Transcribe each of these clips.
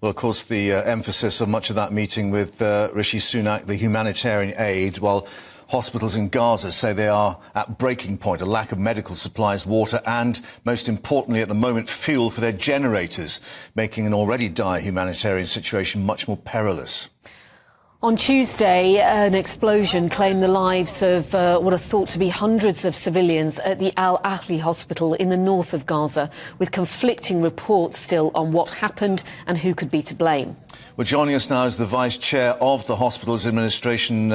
Well, of course, the emphasis of much of that meeting with Rishi Sunak, the humanitarian aid, while hospitals in Gaza say they are at breaking point, a lack of medical supplies, water and, most importantly at the moment, fuel for their generators, making an already dire humanitarian situation much more perilous. On Tuesday, an explosion claimed the lives of what are thought to be hundreds of civilians at the Ahli Hospital in the north of Gaza, with conflicting reports still on what happened and who could be to blame. Well, joining us now is the Vice Chair of the Hospital's Administration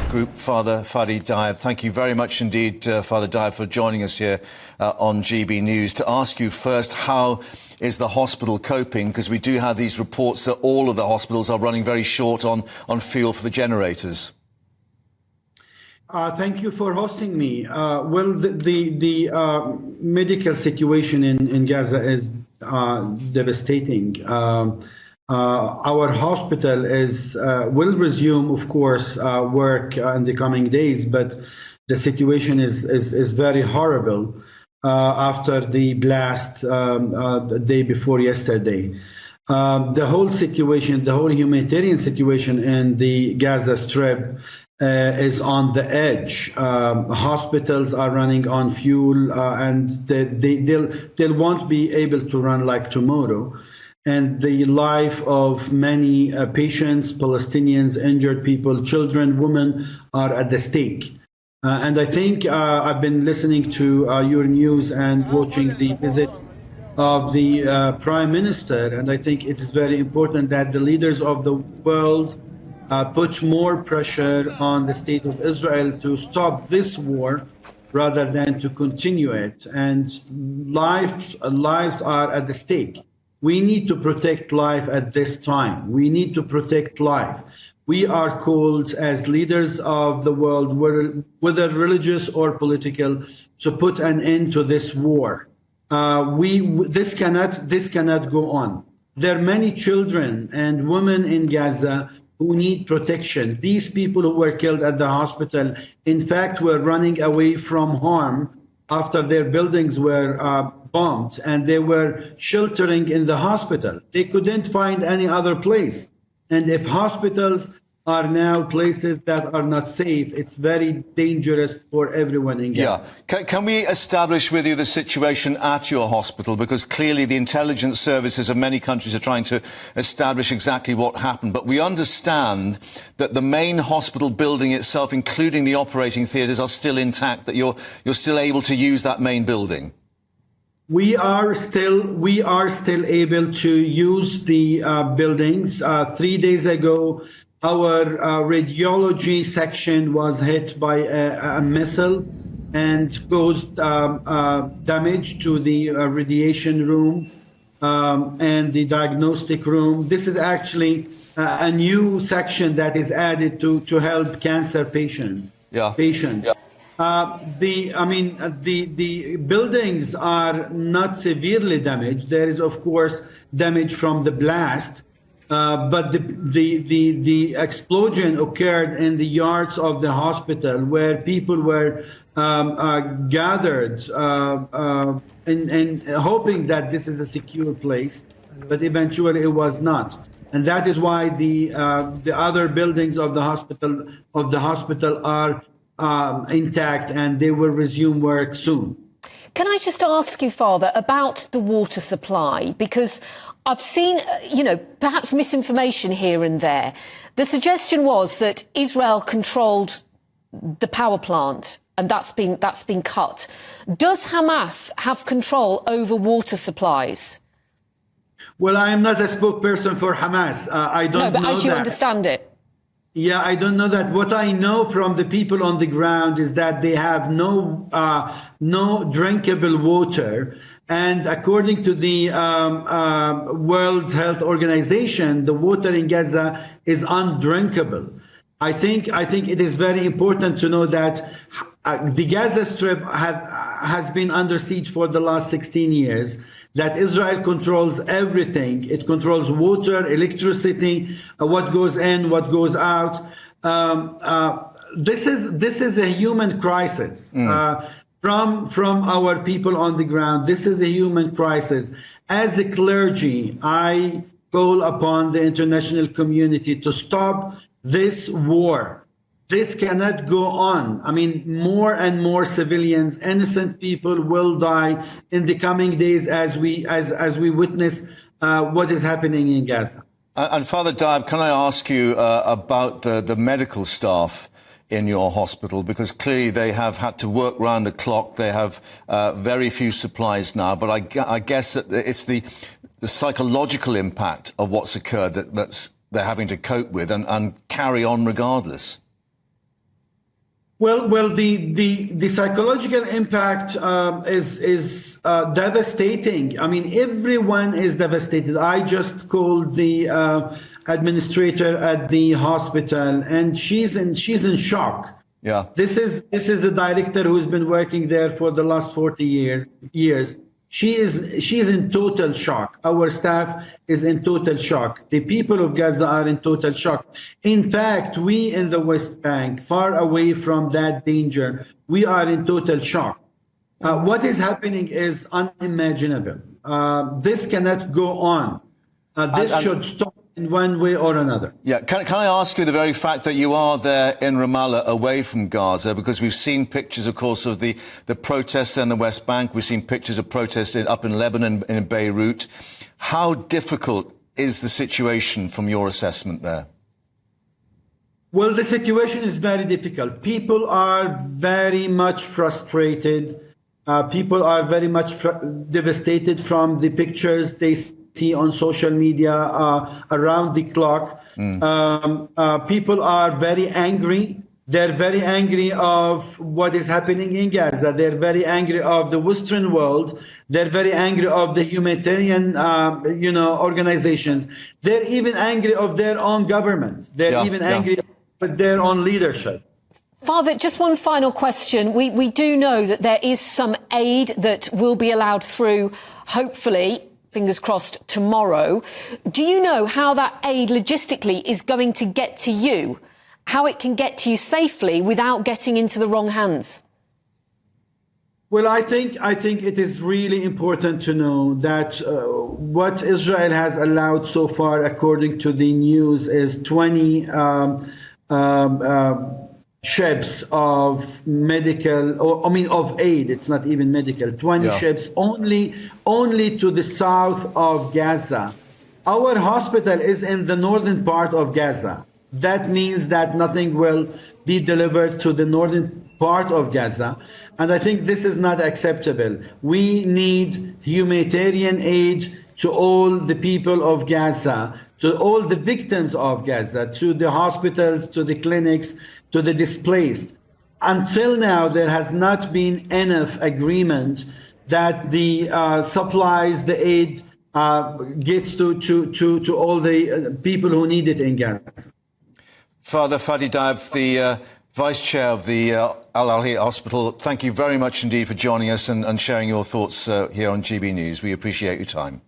Group, Father Fadi Diab. Thank you very much indeed, Father Diab, for joining us here on GB News. To ask you first, how is the hospital coping? Because we do have these reports that all of the hospitals are running very short on fuel for the generators. Thank you for hosting me. Well, the medical situation in Gaza is devastating. Our hospital will resume, of course, work in the coming days, but the situation is very horrible after the blast the day before yesterday. The whole situation, the whole humanitarian situation in the Gaza Strip is on the edge. Hospitals are running on fuel, and they won't be able to run like tomorrow. And the life of many patients, Palestinians, injured people, children, women are at the stake. And I think I've been listening to your news and watching the visit of the Prime Minister, and I think it is very important that the leaders of the world put more pressure on the state of Israel to stop this war rather than to continue it. And lives are at the stake. We need to protect life at this time. We need to protect life. We are called as leaders of the world, whether religious or political, to put an end to this war. This cannot go on. There are many children and women in Gaza who need protection. These people who were killed at the hospital, in fact, were running away from harm after their buildings were bombed, and they were sheltering in the hospital. They couldn't find any other place. And if hospitals are now places that are not safe, it's very dangerous for everyone in Gaza. Yeah. Can we establish with you the situation at your hospital? Because clearly the intelligence services of many countries are trying to establish exactly what happened. But we understand that the main hospital building itself, including the operating theatres, are still intact, that you're still able to use that main building. We are still able to use the buildings. 3 days ago, our radiology section was hit by a missile and caused damage to the radiation room and the diagnostic room. This is actually a new section that is added to help cancer patients. Yeah. The buildings are not severely damaged. There is, of course, damage from the blast, but the explosion occurred in the yards of the hospital, where people were gathered and hoping that this is a secure place, but eventually it was not. And that is why the other buildings of the hospital are intact, and they will resume work soon. Can I just ask you, Father, about the water supply? Because I've seen, perhaps misinformation here and there. The suggestion was that Israel controlled the power plant, and that's been cut. Does Hamas have control over water supplies? Well, I am not a spokesperson for Hamas. I don't know that. No, but as you understand it. Yeah, I don't know that. What I know from the people on the ground is that they have no drinkable water. And according to the World Health Organization, the water in Gaza is undrinkable. I think it is very important to know that the Gaza Strip has been under siege for the last 16 years, that Israel controls everything. It controls water, electricity, what goes in, what goes out. This is a human crisis. From our people on the ground, this is a human crisis. As a clergy, I call upon the international community to stop this war. This cannot go on. I mean, more and more civilians, innocent people will die in the coming days as we witness what is happening in Gaza. And Father Diab, can I ask you about the medical staff in your hospital? Because clearly they have had to work round the clock. They have very few supplies now. But I guess that it's the psychological impact of what's occurred that's they're having to cope with and carry on regardless. Well, the psychological impact is devastating. I mean, everyone is devastated. I just called the administrator at the hospital, and she's in shock. Yeah. This is a director who's been working there for the last 40 years. She's in total shock. Our staff is in total shock. The people of Gaza are in total shock. In fact, we in the West Bank, far away from that danger, we are in total shock. What is happening is unimaginable. This cannot go on. This should stop in one way or another. Yeah, can I ask you the very fact that you are there in Ramallah away from Gaza, because we've seen pictures, of course, of the protests in the West Bank. We've seen pictures of protests up in Lebanon, in Beirut. How difficult is the situation from your assessment there? Well, the situation is very difficult. People are very much frustrated. People are very much devastated from the pictures they see on social media around the clock. People are very angry. They're very angry of what is happening in Gaza. They're very angry of the Western world. They're very angry of the humanitarian, organizations. They're even angry of their own government. They're angry of their own leadership. Father, just one final question. We do know that there is some aid that will be allowed through, hopefully, fingers crossed, tomorrow. Do you know how that aid logistically is going to get to you? How it can get to you safely without getting into the wrong hands? Well, I think it is really important to know that what Israel has allowed so far, according to the news, is 20 ships of of aid. It's not even medical. 20 ships only to the south of Gaza. Our hospital is in the northern part of Gaza. That means that nothing will be delivered to the northern part of Gaza. And I think this is not acceptable. We need humanitarian aid to all the people of Gaza, to all the victims of Gaza, to the hospitals, to the clinics, to the displaced. Until now, there has not been enough agreement that the supplies, the aid gets to all the people who need it in Gaza. Father Fadi Diab, the Vice Chair of the Ahli Hospital, thank you very much indeed for joining us and sharing your thoughts here on GB News. We appreciate your time.